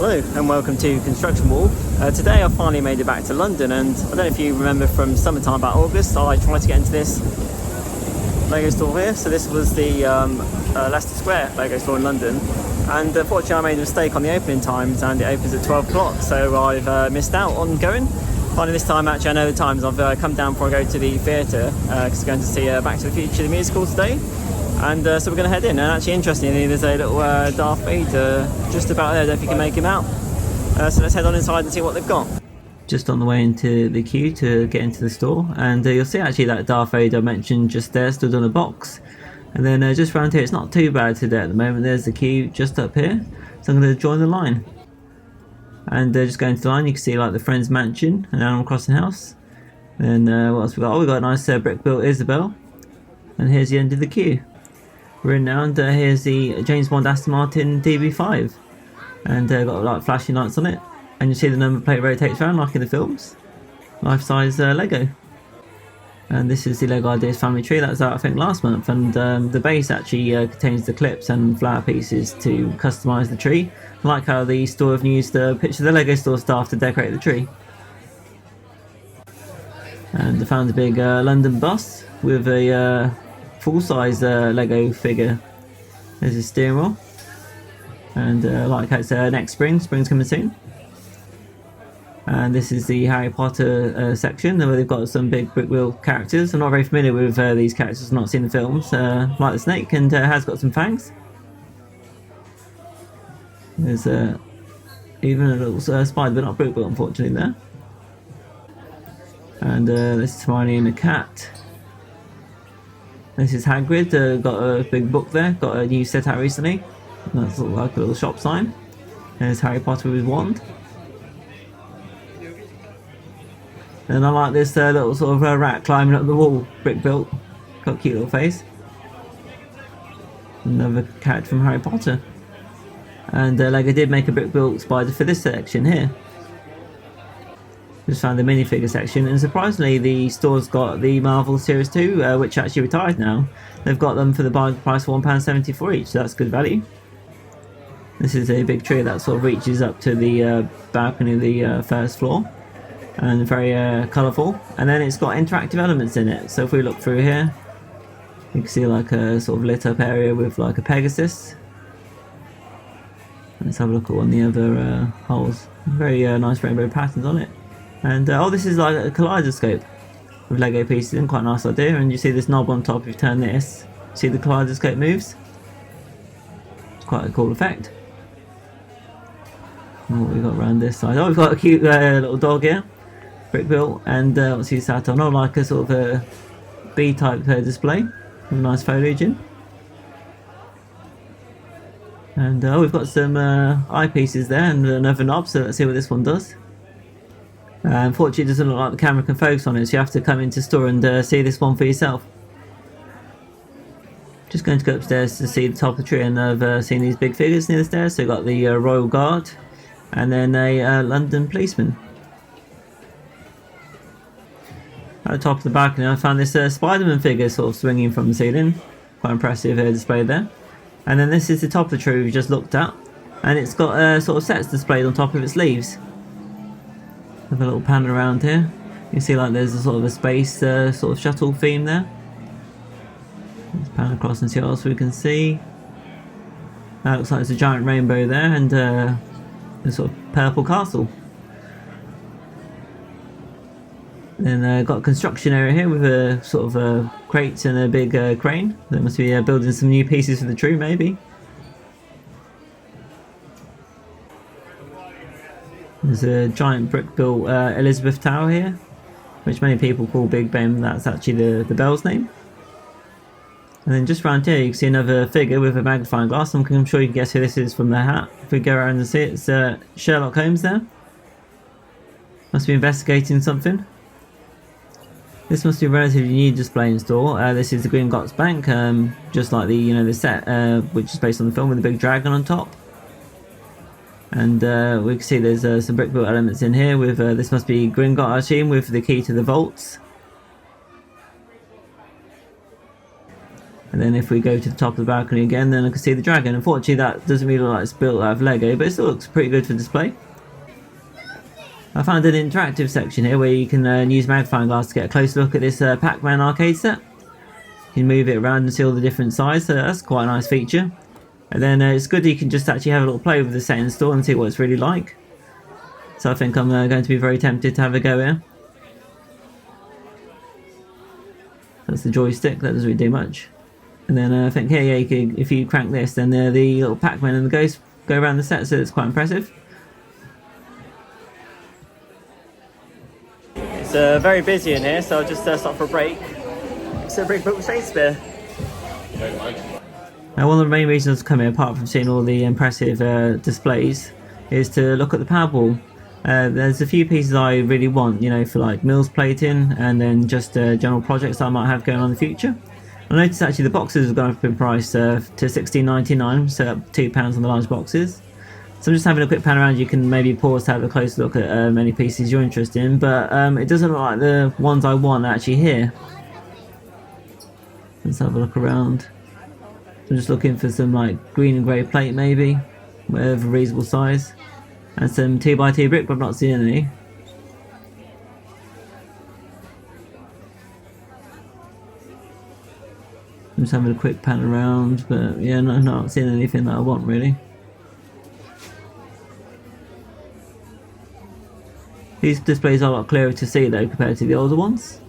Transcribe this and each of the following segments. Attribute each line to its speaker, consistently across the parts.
Speaker 1: Hello and welcome to Construction Wall. Today I finally made it back to London, and I don't know if you remember from summertime, about August, I tried to get into this Lego store here. So this was the Leicester Square Lego store in London, and fortunately I made a mistake on the opening times and it opens at 12 o'clock, so I've missed out on going. Finally this time actually I know the times. I've come down before I go to the theatre because I'm going to see Back to the Future the musical today. And so we're going to head in, and actually interestingly there's a little Darth Vader just about there. I don't know if you can make him out. So let's head on inside and see what they've got. Just on the way into the queue to get into the store, and you'll see actually that Darth Vader I mentioned just there stood on a box. And then just around here it's not too bad today at the moment. There's the queue just up here, so I'm going to join the line. And just going to the line you can see like the Friends Mansion and Animal Crossing house. And what else we got? Oh, we got a nice brick built Isabel. And here's the end of the queue. We're in now, and here's the James Bond Aston Martin DB5, and got like flashing lights on it, and you see the number plate rotates around like in the films. Life-size Lego. And this is the Lego Ideas family tree that was out I think last month, and the base actually contains the clips and flower pieces to customise the tree. I like how the store have used a picture of the Lego store staff to decorate the tree. And I found a big London bus with a full-size Lego figure. There's a steering wheel, and like how it's next spring's coming soon. And this is the Harry Potter section where they've got some big brick wheel characters. I'm not very familiar with these characters, I've not seen the films. Like the snake, and has got some fangs. There's even a little spider, but not brick wheel unfortunately there. And this is Hermione and the cat. This is Hagrid, got a big book there, got a new set out recently. That's like a little shop sign. There's Harry Potter with his wand. And I like this little sort of rat climbing up the wall, brick built. Got a cute little face. Another cat from Harry Potter. And Lego did make a brick built spider for this section here. Just found the minifigure section, and surprisingly the store's got the Marvel Series 2, which actually retired now. They've got them for the bargain price of £1.74 each, so that's good value. This is a big tree that sort of reaches up to the balcony of the first floor, and very colourful. And then it's got interactive elements in it, so if we look through here you can see like a sort of lit up area with like a Pegasus. Let's have a look at one of the other holes. Very nice rainbow patterns on it. And oh, this is like a kaleidoscope with Lego pieces in, quite a nice idea. And you see this knob on top. If you turn this, see the kaleidoscope moves. It's quite a cool effect. And what we got around this side? Oh, we've got a cute little dog here, brick built, and what's he sat on? Oh, like a sort of a B-type display with a nice foliage in. And oh, we've got some eyepieces there and another knob. So let's see what this one does. Unfortunately it doesn't look like the camera can focus on it, so you have to come into store and see this one for yourself. Just going to go upstairs to see the top of the tree, and I've seen these big figures near the stairs. So you've got the Royal Guard and then a London policeman. At the top of the balcony I found this Spider-Man figure sort of swinging from the ceiling. Quite impressive display there. And then this is the top of the tree we just looked at, and it's got sort of sets displayed on top of its leaves. Have a little pan around here. You can see like there's a sort of a space sort of shuttle theme there. Let's pan across and see what else we can see. That looks like there's a giant rainbow there, and a sort of purple castle. Then got a construction area here with a sort of crates and a big crane. They must be building some new pieces for the tree maybe. There's a giant brick built Elizabeth Tower here, which many people call Big Ben. That's actually the bell's name. And then just around here you can see another figure with a magnifying glass. I'm sure you can guess who this is from the hat. If we go around and see it, it's Sherlock Holmes there. Must be investigating something. This must be a relatively new display in store. This is the Gringotts Bank, just like the the set, which is based on the film with a big dragon on top. And we can see there's some brick built elements in here with this must be Gringotts, I assume, with the key to the vaults. And And then if we go to the top of the balcony again, then I can see the dragon. Unfortunately, that doesn't really look like it's built out of Lego, but it still looks pretty good for display. I found an interactive section here where you can use magnifying glass to get a close look at this PAC-MAN arcade set. You can move it around and see all the different sizes, so that's quite a nice feature. And then it's good that you can just actually have a little play with the set in store and see what it's really like. So I think I'm going to be very tempted to have a go here. That's the joystick, that doesn't really do much. And then I think here, yeah, if you crank this, then the little Pac-Man and the ghost go around the set, so it's quite impressive. It's very busy in here, so I'll just stop for a break. It's a big book with Shakespeare. Now, one of the main reasons to come here, apart from seeing all the impressive displays, is to look at the PAB wall. There's a few pieces I really want, you know, for like mills plating and then just general projects that I might have going on in the future. I noticed actually the boxes have gone up in price to £16.99, so up £2 on the large boxes. So I'm just having a quick pan around. You can maybe pause to have a close look at any pieces you're interested in, but it doesn't look like the ones I want are actually here. Let's have a look around. I'm just looking for some like green and grey plate maybe, of a reasonable size, and some 2x2 brick, but I've not seen any. I'm just having a quick pan around, but yeah, not seeing anything that I want really. These displays are a lot clearer to see though compared to the older ones.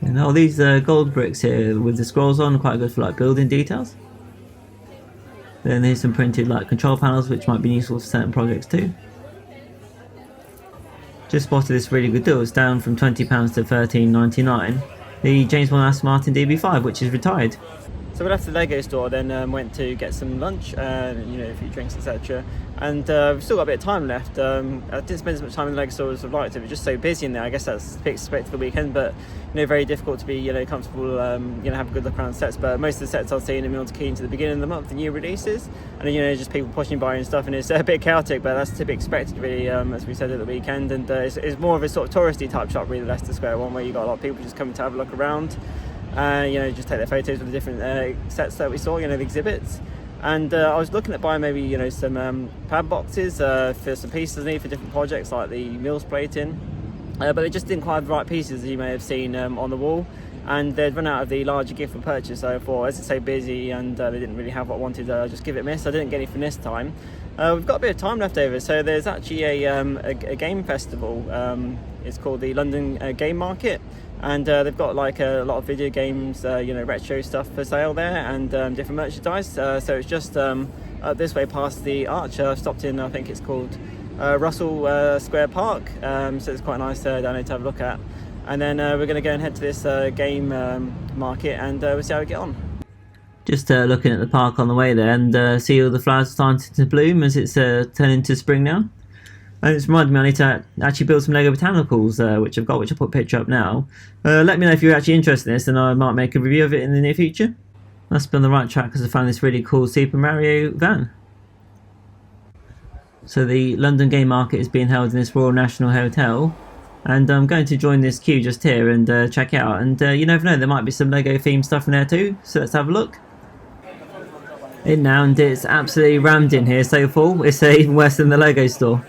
Speaker 1: And all these gold bricks here with the scrolls on are quite good for like building details. Then there's some printed like control panels which might be useful for certain projects too. Just spotted this really good deal. It's down from £20 to £13.99. The James Bond Aston Martin DB5, which is retired. So we left the Lego store, then went to get some lunch, you know, a few drinks, etc. And we've still got a bit of time left. I didn't spend as much time in the Lego store as I'd liked. It was just so busy in there. I guess that's to be expected for the weekend, but you know, very difficult to be, you know, comfortable, you know, have a good look around sets. But most of the sets I've seen are on key into the beginning of the month, the new releases, and you know, just people pushing by and stuff. And it's a bit chaotic, but that's to be expected really, as we said at the weekend. And it's more of a sort of touristy type shop, really, the Leicester Square one, where you got a lot of people just coming to have a look around. You know, just take their photos with the different sets that we saw, you know, the exhibits. And I was looking at buying maybe, you know, some PAB boxes for some pieces I need for different projects like the mills plating. But they just didn't quite have the right pieces, as you may have seen on the wall. And they'd run out of the larger gift for purchase, so I thought, as it's so busy and they didn't really have what I wanted, just give it a miss. I didn't get anything this time. We've got a bit of time left over, so there's actually a game festival. It's called the London Game Market, and they've got like a lot of video games, you know, retro stuff for sale there, and different merchandise. So it's just up this way past the arch. I've stopped in, I think it's called Leicester Square Park, so it's quite nice down there to have a look at. And then we're going to go and head to this game market, and we'll see how we get on. Just looking at the park on the way there, and see all the flowers starting to bloom as it's turning to spring now. And it's reminded me I need to actually build some Lego Botanicals, which I've got, which I'll put a picture up now. Let me know if you're actually interested in this, and I might make a review of it in the near future. Must be on the right track because I found this really cool Super Mario van. So the London Game Market is being held in this Royal National Hotel, and I'm going to join this queue just here and check it out. And you never know, there might be some Lego themed stuff in there too, so let's have a look. In now, and it's absolutely rammed in here, so full, it's even worse than the Lego store.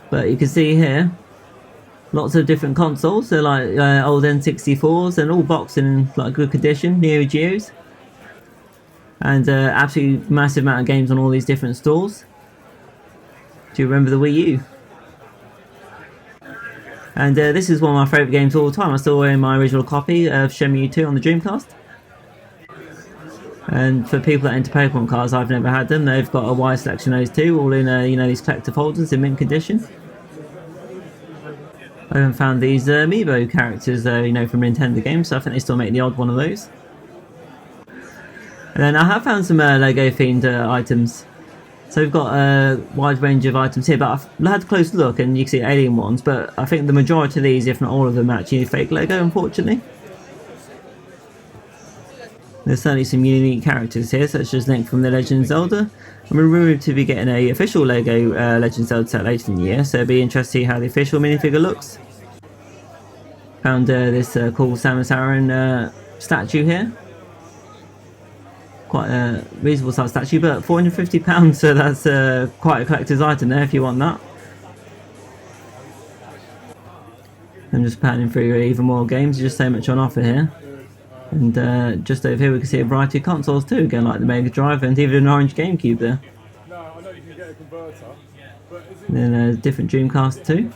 Speaker 1: But you can see here, lots of different consoles. They're like old N64s and all boxed in like good condition, Neo Geos. And absolutely massive amount of games on all these different stalls. Do you remember the Wii U? And this is one of my favourite games of all time. I still own my original copy of Shenmue 2 on the Dreamcast. And for people that are into Pokemon cards, I've never had them. They've got a wide selection of those too, all in you know, these collector folders in mint condition. I haven't found these Amiibo characters, you know, from Nintendo games, so I think they still make the odd one of those. And then I have found some Lego themed items. So we've got a wide range of items here, but I've had a close look and you can see alien ones, but I think the majority of these, if not all of them, are actually fake Lego, unfortunately. There's certainly some unique characters here, such as Link from the Legend of Zelda. And we're rumoured to be getting a official Lego Legend of Zelda set later in the year, so it'll be interesting to see how the official minifigure looks. Found this cool Samus Aran statue here. Quite a reasonable size statue, but £450, so that's quite a collector's item there if you want that. I'm just panning through even more games, there's just so much on offer here. And just over here we can see a variety of consoles too, again like the Mega Drive and even an orange GameCube there. And then a different Dreamcast too.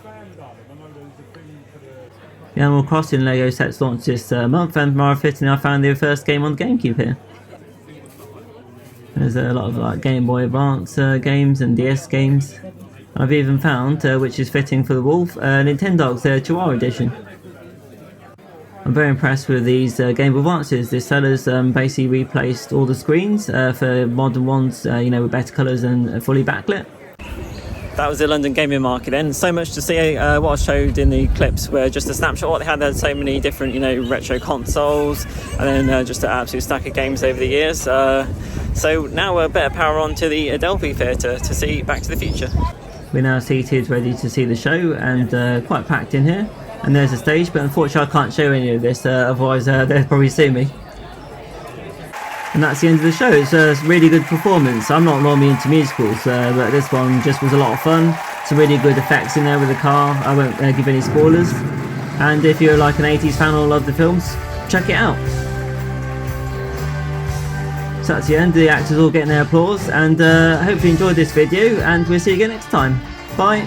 Speaker 1: The Animal Crossing Lego sets launched this month, and Mario fitting I found the first game on the GameCube here. There's a lot of like Game Boy Advance games and DS games. I've even found, which is fitting for the Wolf, Nintendo's Chihuahua edition. I'm very impressed with these Game Boy Advances. The sellers basically replaced all the screens for modern ones, you know, with better colours and fully backlit. That was the London gaming market then. So much to see. What I showed in the clips were just a snapshot of what they had. They had so many different, you know, retro consoles, and then just an absolute stack of games over the years. So now we're better power on to the Adelphi Theatre to see Back to the Future. We're now seated, ready to see the show, and quite packed in here. And there's a stage, but unfortunately I can't show any of this, otherwise they'd probably sue me. And that's the end of the show. It's a really good performance. I'm not normally into musicals, but this one just was a lot of fun. Some really good effects in there with the car. I won't give any spoilers. And if you're like an 80s fan or love the films, check it out. So that's the end. The actors all getting their applause, and I hope you enjoyed this video, and we'll see you again next time. Bye.